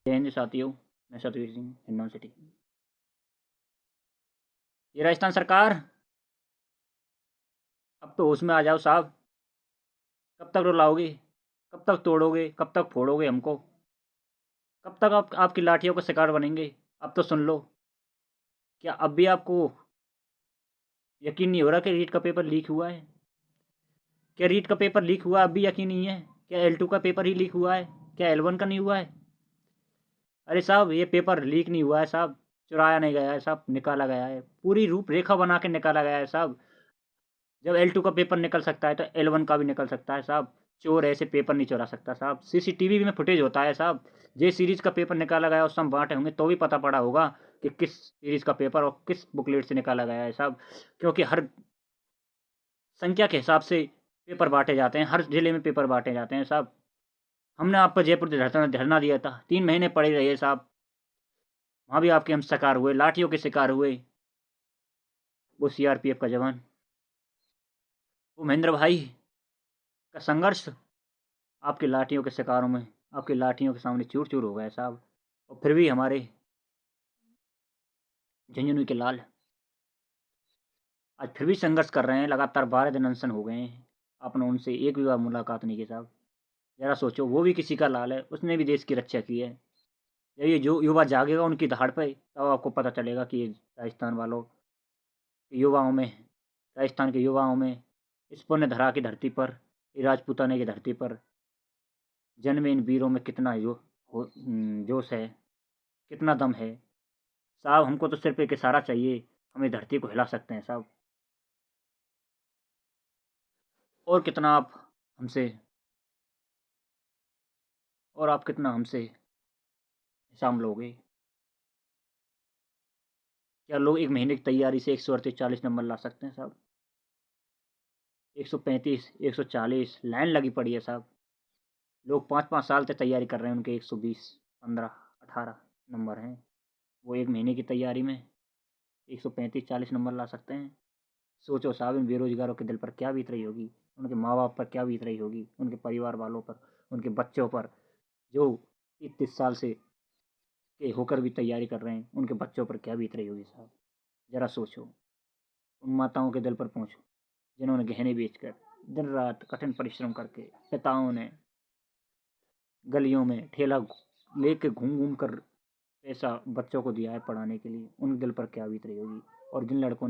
जय हिंद साथियों, मैं सतवीर सिंह, हिंडौन सिटी। ये राजस्थान सरकार, अब तो होश में आ जाओ साहब। कब तक रुलाओगे? कब तक तोड़ोगे? कब तक फोड़ोगे हमको? कब तक आप आपकी लाठियों का शिकार बनेंगे? अब तो सुन लो। क्या अब भी आपको यकीन नहीं हो रहा कि रीट का पेपर लीक हुआ है? क्या रीट का पेपर लीक हुआ अब भी यकीन नहीं है? क्या L2 का पेपर ही लीक हुआ है? क्या L1 का नहीं हुआ है? अरे साहब, ये पेपर लीक नहीं हुआ है साहब, चुराया नहीं गया है साहब, निकाला गया है। पूरी रूपरेखा बना के निकाला गया है साहब। जब L2 का पेपर निकल सकता है तो L1 का भी निकल सकता है साहब। चोर ऐसे पेपर नहीं चुरा सकता साहब। सीसीटीवी में फुटेज होता है साहब। जे सीरीज का पेपर निकाला गया उस समय बांटे होंगे तो भी पता पड़ा होगा कि किस सीरीज का पेपर और किस बुकलेट से निकाला गया है साहब। क्योंकि हर संख्या के हिसाब से पेपर बांटे जाते हैं, हर जिले में पेपर बांटे जाते हैं साहब। हमने आप पर जयपुर धरना धरना दिया था, 3 महीने पड़े रहे साहब। वहाँ भी आपके हम शिकार हुए, लाठियों के शिकार हुए। वो CRPF का जवान, वो महेंद्र भाई का संघर्ष आपकी लाठियों के शिकारों में, आपकी लाठियों के सामने चूर चूर हो गए साहब। और फिर भी हमारे झुंझुनू के लाल आज फिर भी संघर्ष कर रहे हैं। लगातार 12 दिन अनशन हो गए हैं। आपने उनसे एक भी बार मुलाकात नहीं की साहब। जरा सोचो, वो भी किसी का लाल है, उसने भी देश की रक्षा की है। जब ये जो युवा जागेगा उनकी दहाड़ पे, तब आपको पता चलेगा कि राजस्थान वालों के युवाओं में, राजस्थान के युवाओं में, इस पुण्य धरा की धरती पर, ये राजपूताने की धरती पर जन्मे इन वीरों में कितना जोश है, कितना दम है साहब। हमको तो सिर्फ एक इशारा चाहिए, हमें धरती को हिला सकते हैं साहब। और कितना आप हमसे, और आप कितना हमसे हिसाब लोगे? क्या लोग 1 महीने की तैयारी से 138 40 नंबर ला सकते हैं साहब? 135 140 लाइन लगी पड़ी है साहब। लोग 5-5 साल से तैयारी कर रहे हैं, उनके 120 15 18 नंबर हैं। वो 1 महीने की तैयारी में 135 40 नंबर ला सकते हैं। सोचो साहब, इन बेरोजगारों के दिल पर क्या बीत रही होगी, उनके माँ बाप पर क्या बीत रही होगी, उनके परिवार वालों पर, उनके बच्चों पर, जो 30 साल से के होकर भी तैयारी कर रहे हैं, उनके बच्चों पर क्या बीत रही होगी साहब। ज़रा सोचो, उन माताओं के दिल पर पहुँचो जिन्होंने गहने बेचकर, दिन रात कठिन परिश्रम करके, पिताओं ने गलियों में ठेला लेके घूम घूम कर पैसा बच्चों को दिया है पढ़ाने के लिए, उन दिल पर क्या बीत रही होगी। और जिन लड़कों ने